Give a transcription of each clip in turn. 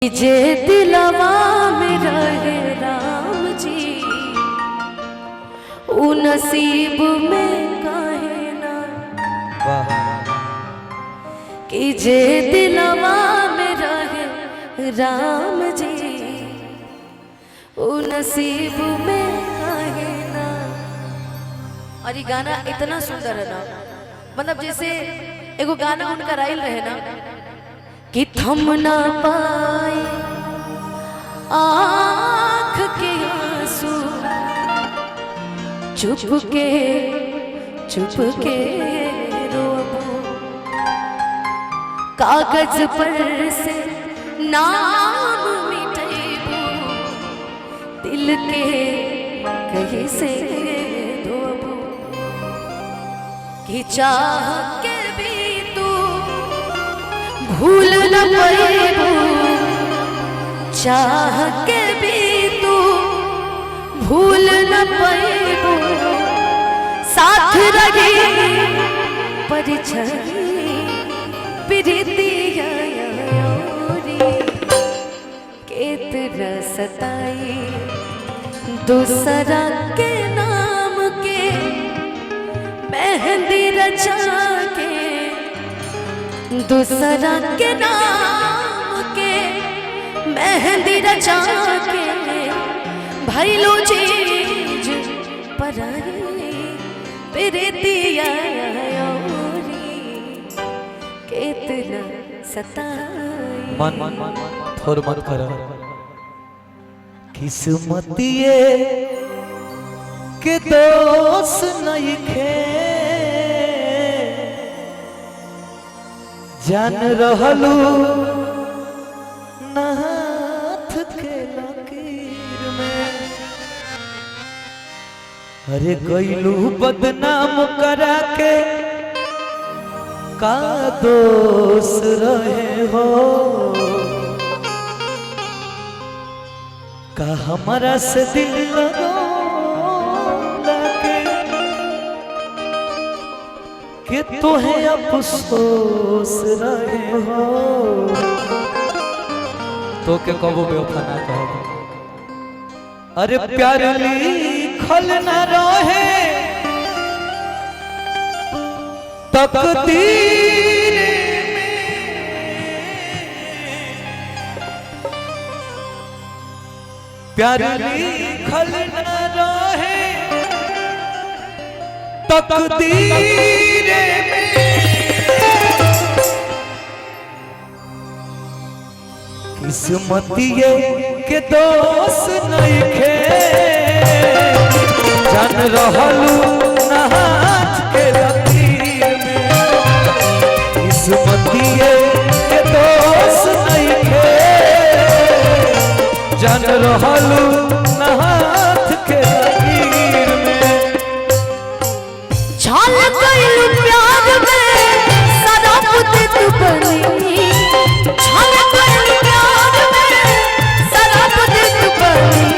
जे दिलवा में रहे राम जी उ नसीब में काहे ना। कि जे दिलवा में रहे राम जी उ नसीब में काहे ना। और ये गाना इतना सुंदर है ना, मतलब जैसे एगो गाना उनका राइल रहे ना कि थम ना पाए आँख के आंसू चुप के रोबो कागज पर से नाम मिटेबो दिल के कहीं से धोबो कि चाह के भी तू भूल न पाएबो चाह के भी तू भूल न पाएबो साथ रहे परिचय प्रीतिया केतना सताई दूसरा के नाम के मेहंदी रचा के दूसरा के नाम के मेहंदी रचा के भैलो चीज पराई प्रीतिया केतना सताई। मन थोर मत कर किस्मतिए के दोष नहीं खे जान रहलू नाथ के लकीर में। अरे गईलू बदनाम करा के का दोष रहे हो का हमारा से दिल लगो कि तुम्हें अफसोस रहे हो तो के कबो बेवफा ना कहो। अरे प्यार लिखल न रहे तकदीर में प्यार लिखल न रहे तकदीर में किस्मतिए के दोष नहीं खे जान रहलू नाथ के लकीर में। किस्मतिए के दोष नहीं खे जान रहलू नाथ के लकीर में। झाल गइलू प्यार में सराप दे तू बनी झाल गइलू प्यार में सराप दे तू बनी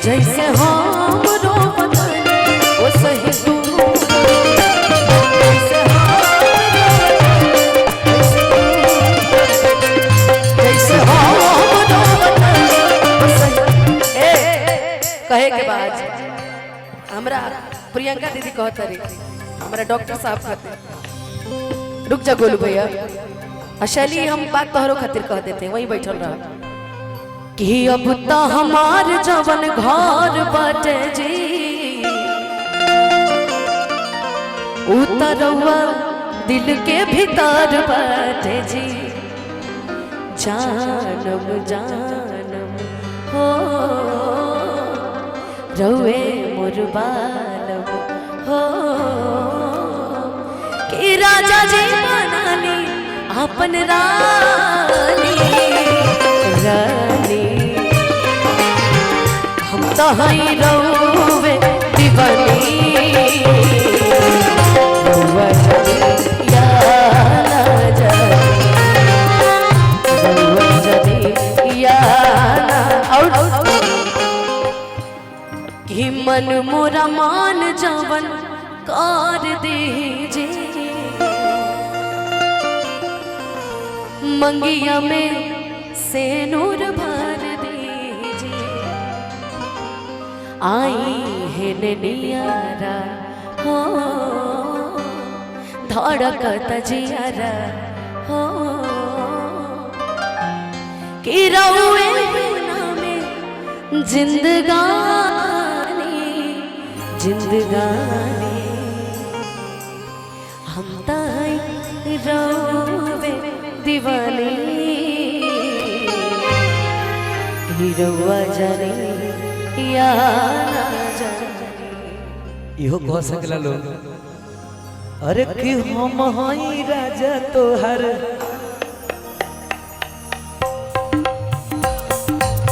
जैसे हम रो बदन वो सही तू जैसे हम रो जैसे हम रो बदन वो सही। कहे के बाद हमरा प्रियंका दीदी कहत रही हमारा डॉक्टर साहब कहते रुक जा गोलू भैया अशली हम बात तोहरो खातिर कह देते वहीं बैठल रह कि अब तो हमार जवन घर बाटे जी उतरवा दिल के भीतर बाटे जी जानम जानम हो रवे मोर बालम हो कि राजा जी बनानी अपन रानी रानी हम तो हई रवे दीवानी रवा जदी या ना जानी रवा जदी या ना और कि मन मोरा मान जवन कर दीजिए मंगिया में से नूर भर दीजिए। आई है नियारा हो धड़कत जियारा हो कि रहुए में जिंदगानी जिंदगानी हम ताई रोवे दीवानी हिरवा जाने या ना जाने। इहो कह सकला लोग अरे कि हम हई राजा तोहर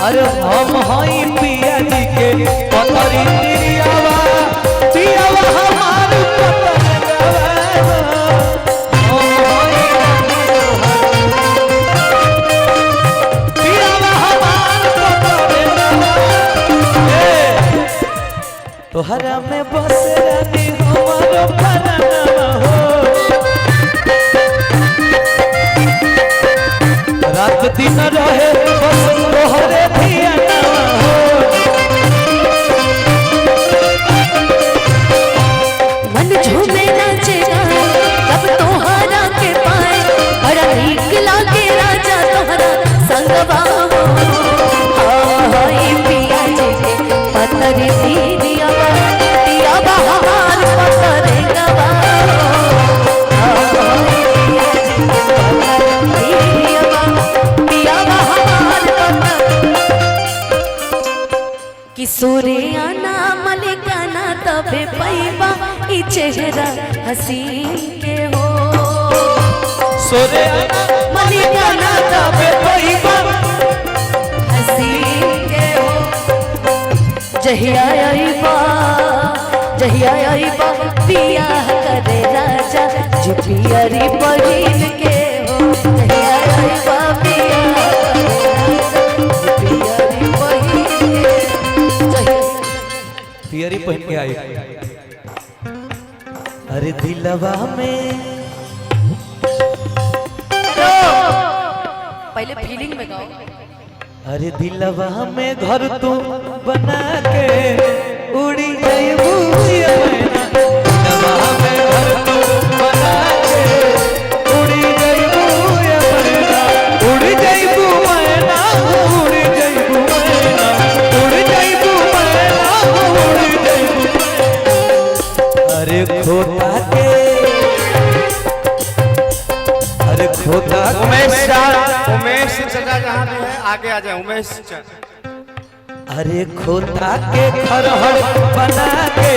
अरे हम हई पिया जी के पतरी तिरियावा पियावा हमार पतरवा हम हई पियावा हमार पतरवा तोहरा में बस रानी हमारो परानवा हो रात दिन रहे बस तोहरे धियानवा हो मन झूमे नाचे तब तोहरा के पाए बड़ा नीक लागे राजा तोहरा संगवा हो हाय पिया जी के पतरी दीदियावा दियावा हमार पतरे गवा किशोरियाना मलिकाना तबे पैबा ई चेहरा हसीन के हो सोरियाना मलिकाना तबे पैबा हसीन के हो जहिया आईबा पिया करे राजा जो पियरी बहिन के हो जहिया आईबा पिया पियरी बहिन के पियरी पहन के आई अरे दिलवा में पहले फीलिंग में गाओ अरे दिलवा में घर तू बना के उड़ी जाइबू ये मैना दिलवा में घर तू बना के उड़ी जाइबू ये मैना उड़ी जाइबू मैना उड़ी जाइबू मैना उड़ी जाइबू मैना उड़ी जाइबू अरे खोता के अरे खोता उमेश चाचा जहाँ भी है आगे आ जाए उमेश चाचा। अरे खोता के खरहर बना के